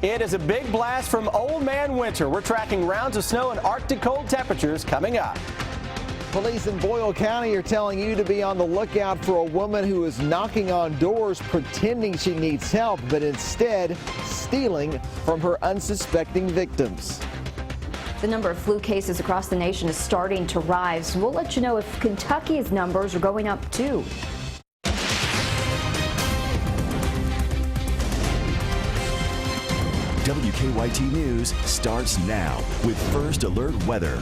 It is a big blast from Old Man Winter. We're tracking rounds of snow and Arctic cold temperatures coming up. Police in Boyle County are telling you to be on the lookout for a woman who is knocking on doors pretending she needs help, but instead stealing from her unsuspecting victims. The number of flu cases across the nation is starting to rise. We'll let you know if Kentucky's numbers are going up too. WKYT News starts now with First Alert Weather.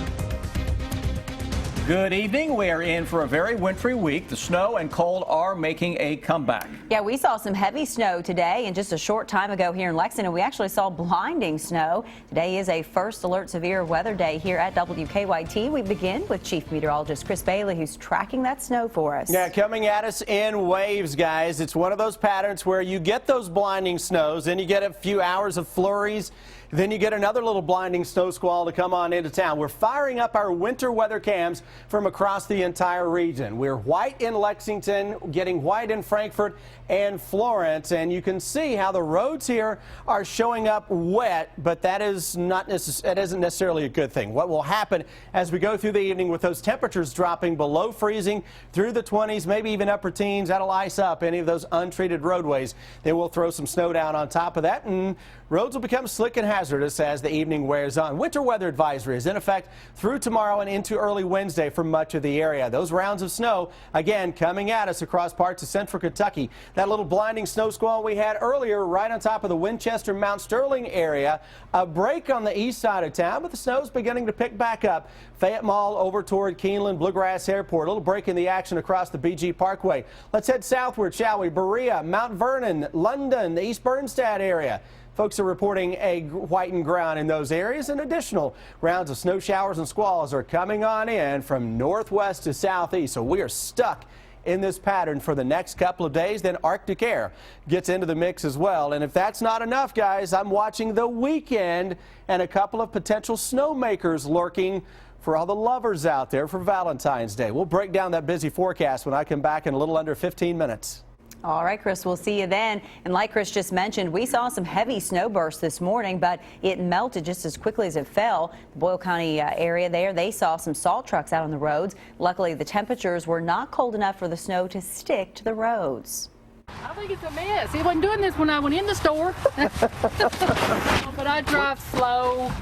Good evening. We are in for a very wintry week. The snow and cold are making a comeback. Yeah, we saw some heavy snow today, and just a short time ago here in Lexington, we actually saw blinding snow. Today is a First Alert Severe Weather Day here at WKYT. We begin with Chief Meteorologist Chris Bailey, who's tracking that snow for us. Yeah, coming at us in waves, guys. It's one of those patterns where you get those blinding snows, then you get a few hours of flurries, then you get another little blinding snow squall to come on into town. We're firing up our winter weather cams from across the entire region. We're white in Lexington, getting white in Frankfort and Florence, and you can see how the roads here are showing up wet, but that isn't necessarily a good thing. What will happen as we go through the evening with those temperatures dropping below freezing through the 20s, maybe even upper teens, that'll ice up any of those untreated roadways. Then we'll throw some snow down on top of that, and roads will become slick and hazardous as the evening wears on. Winter weather advisory is in effect through tomorrow and into early Wednesday for much of the area. Those rounds of snow, again, coming at us across parts of central Kentucky. That little blinding snow squall we had earlier right on top of the Winchester, Mount Sterling area. A break on the east side of town, but the snow's beginning to pick back up. Fayette Mall over toward Keeneland, Bluegrass Airport. A little break in the action across the BG Parkway. Let's head southward, shall we? Berea, Mount Vernon, London, the East Bernstadt area. Folks are reporting a whitened ground in those areas, and additional rounds of snow showers and squalls are coming on in from northwest to southeast. So we are stuck in this pattern for the next couple of days. Then Arctic air gets into the mix as well. And if that's not enough, guys, I'm watching the weekend and a couple of potential snowmakers lurking for all the lovers out there for Valentine's Day. We'll break down that busy forecast when I come back in a little under 15 minutes. All right, Chris, we'll see you then. And like Chris just mentioned, we saw some heavy snow bursts this morning, but it melted just as quickly as it fell. The Boyle County area there, they saw some salt trucks out on the roads. Luckily, the temperatures were not cold enough for the snow to stick to the roads. I think it's a mess. It wasn't doing this when I went in the store. But I drive slow.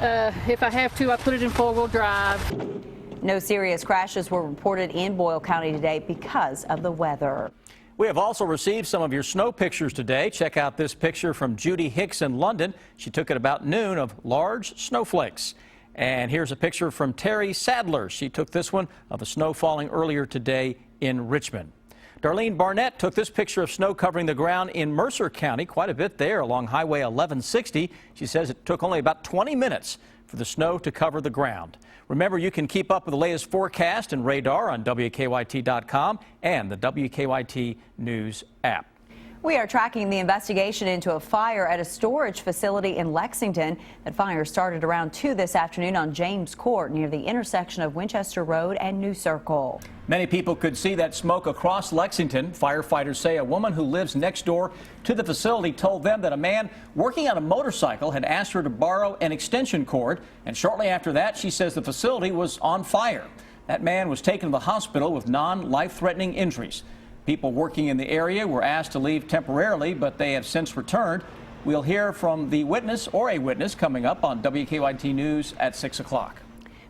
If I have to, I put it in four-wheel drive. No serious crashes were reported in Boyle County today because of the weather. We have also received some of your snow pictures today. Check out this picture from Judy Hicks in London. She took it about noon of large snowflakes. And here's a picture from Terry Sadler. She took this one of the snow falling earlier today in Richmond. Darlene Barnett took this picture of snow covering the ground in Mercer County, quite a bit there along Highway 1160. She says it took only about 20 minutes for the snow to cover the ground. Remember, you can keep up with the latest forecast and radar on WKYT.com and the WKYT News app. We are tracking the investigation into a fire at a storage facility in Lexington. That fire started around 2 this afternoon on James Court near the intersection of Winchester Road and New Circle. Many people could see that smoke across Lexington. Firefighters say a woman who lives next door to the facility told them that a man working on a motorcycle had asked her to borrow an extension cord, and shortly after that, she says the facility was on fire. That man was taken to the hospital with non-life-threatening injuries. People working in the area were asked to leave temporarily, but they have since returned. We'll hear from the witness or a witness coming up on WKYT News at 6 o'clock.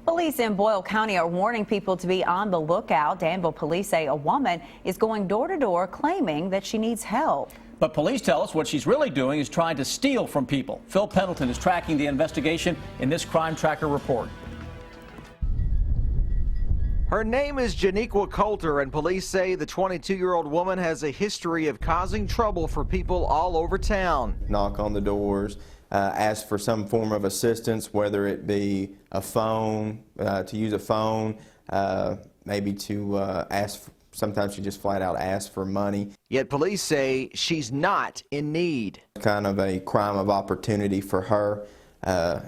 Police in Boyle County are warning people to be on the lookout. Danville police say a woman is going door to door claiming that she needs help. But police tell us what she's really doing is trying to steal from people. Phil Pendleton is tracking the investigation in this Crime Tracker report. Her name is Janiqua Coulter, and police say the 22-year-old woman has a history of causing trouble for people all over town. Knock on the doors, ask for some form of assistance, whether it be a phone, to use a phone, maybe to ask, sometimes she just flat out asks for money. Yet police say she's not in need. Kind of a crime of opportunity for her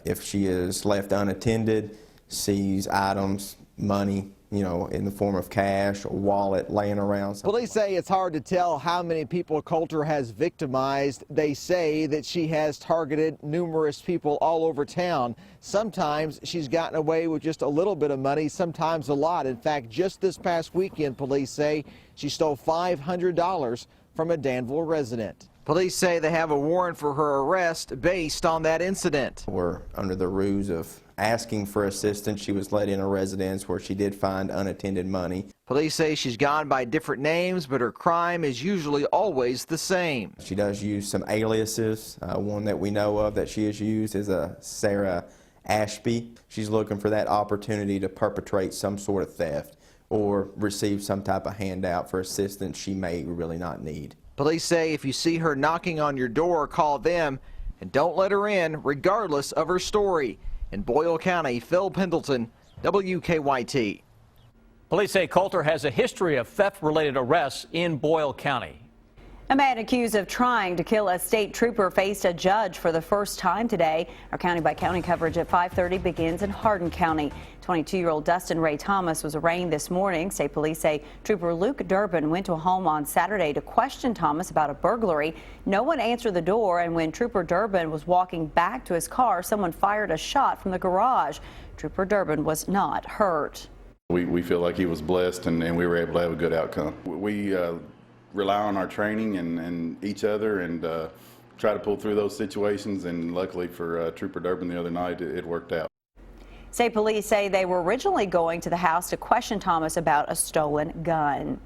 if she is left unattended, sees items, money, you know, in the form of cash or wallet laying around. Police say it's hard to tell how many people Coulter has victimized. They say that she has targeted numerous people all over town. Sometimes she's gotten away with just a little bit of money, sometimes a lot. In fact, just this past weekend, police say she stole $500 from a Danville resident. Police say they have a warrant for her arrest based on that incident. We're under the ruse of asking for assistance. She was let in a residence where she did find unattended money. Police say she's gone by different names, but her crime is usually always the same. She does use some aliases. One that we know of that she has used is a Sarah Ashby. She's looking for that opportunity to perpetrate some sort of theft or receive some type of handout for assistance she may really not need. Police say if you see her knocking on your door, call them and don't let her in regardless of her story. In Boyle County, Phil Pendleton, WKYT. Police say Coulter has a history of theft-related arrests in Boyle County. A man accused of trying to kill a state trooper faced a judge for the first time today. Our county-by-county coverage at 5:30 begins in Hardin County. 22-year-old Dustin Ray Thomas was arraigned this morning. State police say Trooper Luke Durbin went to a home on Saturday to question Thomas about a burglary. No one answered the door, and when Trooper Durbin was walking back to his car, someone fired a shot from the garage. Trooper Durbin was not hurt. We feel like he was blessed, and we were able to have a good outcome. We rely on our training and each other and try to pull through those situations, and luckily for Trooper Durbin the other night, it worked out. State police say they were originally going to the house to question Thomas about a stolen gun.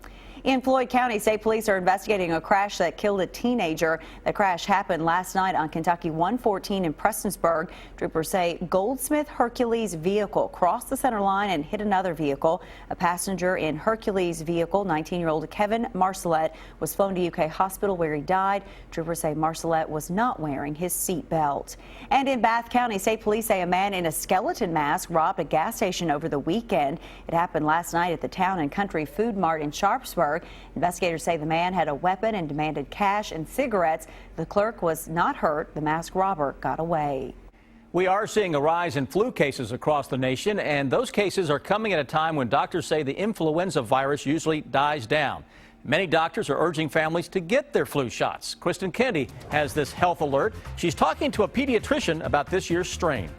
In Floyd County, state police are investigating a crash that killed a teenager. The crash happened last night on Kentucky 114 in Prestonsburg. Troopers say Goldsmith Hercules vehicle crossed the center line and hit another vehicle. A passenger in Hercules vehicle, 19-year-old Kevin Marcelette, was flown to UK hospital where he died. Troopers say Marcelette was not wearing his seat belt. And in Bath County, state police say a man in a skeleton mask robbed a gas station over the weekend. It happened last night at the Town and Country Food Mart in Sharpsburg. Investigators say the man had a weapon and demanded cash and cigarettes. The clerk was not hurt. The masked robber got away. We are seeing a rise in flu cases across the nation, and those cases are coming at a time when doctors say the influenza virus usually dies down. Many doctors are urging families to get their flu shots. Kristen Kennedy has this health alert. She's talking to a pediatrician about this year's strain.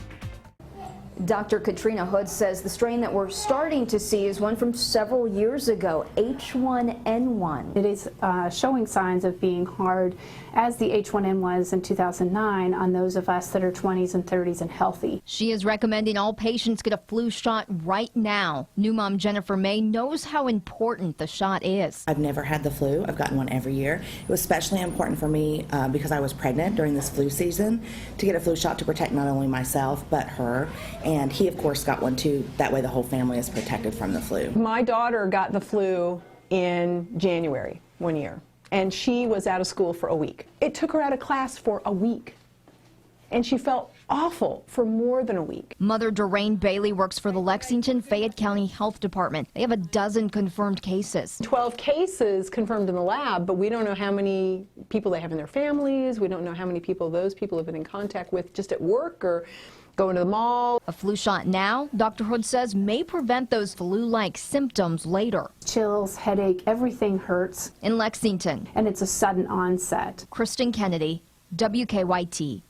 Dr. Katrina Hood says the strain that we're starting to see is one from several years ago, H1N1. It is showing signs of being hard, as the H1N1 was in 2009, on those of us that are 20s and 30s and healthy. She is recommending all patients get a flu shot right now. New mom Jennifer May knows how important the shot is. I've never had the flu. I've gotten one every year. It was especially important for me because I was pregnant during this flu season to get a flu shot to protect not only myself but her. And he, of course, got one too. That way the whole family is protected from the flu. My daughter got the flu in January one year, and she was out of school for a week. It took her out of class for a week, and she felt awful for more than a week. Mother Doreen Bailey works for the Lexington Fayette County Health Department. They have a dozen confirmed cases. 12 cases confirmed in the lab, but we don't know how many people they have in their families. We don't know how many people those people have been in contact with just at work or going to the mall. A flu shot now, Dr. Hood says, may prevent those flu-like symptoms later. Chills, headache, everything hurts. In Lexington. And it's a sudden onset. Kristen Kennedy, WKYT.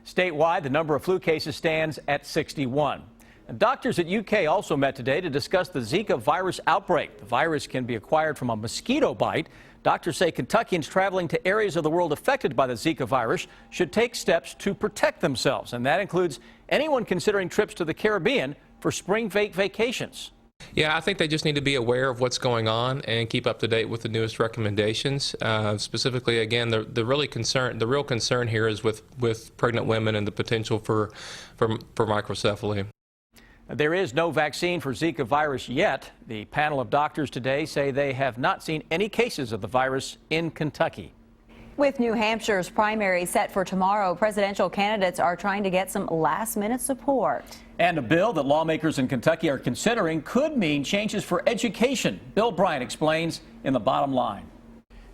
Statewide, the number of flu cases stands at 61. And doctors at UK also met today to discuss the Zika virus outbreak. The virus can be acquired from a mosquito bite. Doctors say Kentuckians traveling to areas of the world affected by the Zika virus should take steps to protect themselves, and that includes anyone considering trips to the Caribbean for spring vacations. Yeah, I think they just need to be aware of what's going on and keep up to date with the newest recommendations. Specifically, again, the real concern here is with pregnant women and the potential for microcephaly. There is no vaccine for Zika virus yet. The panel of doctors today say they have not seen any cases of the virus in Kentucky. With New Hampshire's primary set for tomorrow, presidential candidates are trying to get some last-minute support. And a bill that lawmakers in Kentucky are considering could mean changes for education. Bill Bryant explains in the bottom line.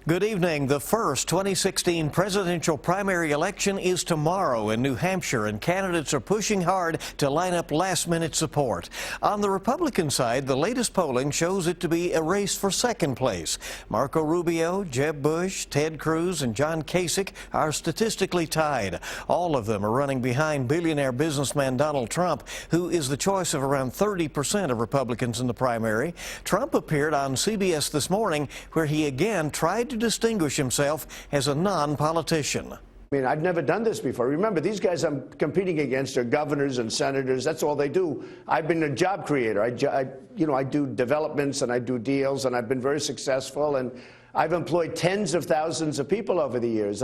Good evening. The first 2016 presidential primary election is tomorrow in New Hampshire, and candidates are pushing hard to line up last-minute support. On the Republican side, the latest polling shows it to be a race for second place. Marco Rubio, Jeb Bush, Ted Cruz, and John Kasich are statistically tied. All of them are running behind billionaire businessman Donald Trump, who is the choice of around 30% of Republicans in the primary. Trump appeared on CBS this morning, where he again tried to distinguish himself as a non-politician. I mean, I've never done this before. Remember, these guys I'm competing against are governors and senators. That's all they do. I've been a job creator. I do developments and I do deals, and I've been very successful, and I've employed tens of thousands of people over the years.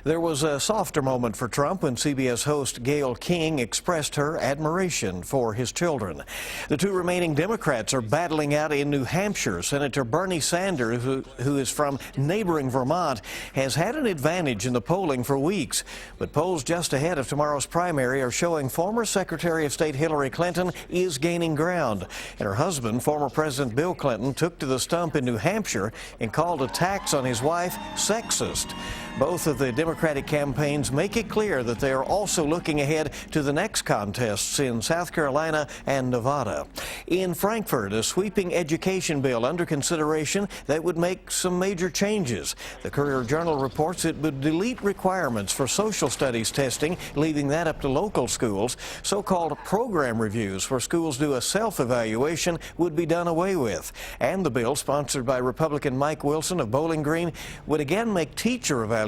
There was a softer moment for Trump when CBS host Gayle King expressed her admiration for his children. The two remaining Democrats are battling out in New Hampshire. Senator Bernie Sanders, who is from neighboring Vermont, has had an advantage in the polling for weeks. But polls just ahead of tomorrow's primary are showing former Secretary of State Hillary Clinton is gaining ground. And her husband, former President Bill Clinton, took to the stump in New Hampshire and called attacks on his wife sexist. Both of the Democratic campaigns make it clear that they are also looking ahead to the next contests in South Carolina and Nevada. In Frankfurt, a sweeping education bill under consideration that would make some major changes. The Courier-Journal reports it would delete requirements for social studies testing, leaving that up to local schools. So-called program reviews, where schools do a self-evaluation, would be done away with. And the bill, sponsored by Republican Mike Wilson of Bowling Green, would again make teacher evaluations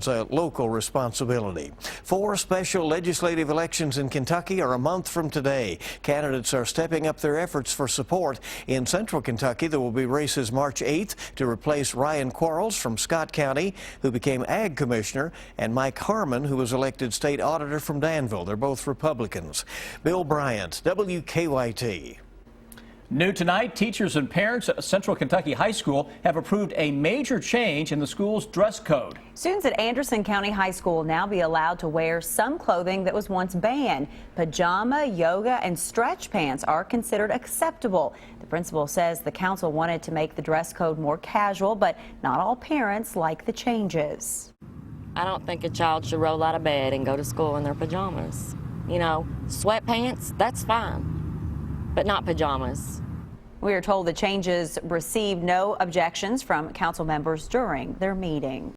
a local responsibility. 4 special legislative elections in Kentucky are a month from today. Candidates are stepping up their efforts for support. In central Kentucky, there will be races March 8th to replace Ryan Quarles from Scott County, who became Ag Commissioner, and Mike Harmon, who was elected State Auditor from Danville. They're both Republicans. Bill Bryant, WKYT. New tonight, teachers and parents at Central Kentucky High School have approved a major change in the school's dress code. Students at Anderson County High School will now be allowed to wear some clothing that was once banned. Pajama, yoga, and stretch pants are considered acceptable. The principal says the council wanted to make the dress code more casual, but not all parents like the changes. I don't think a child should roll out of bed and go to school in their pajamas. You know, sweatpants, that's fine, but not pajamas. We are told the changes received no objections from council members during their meeting.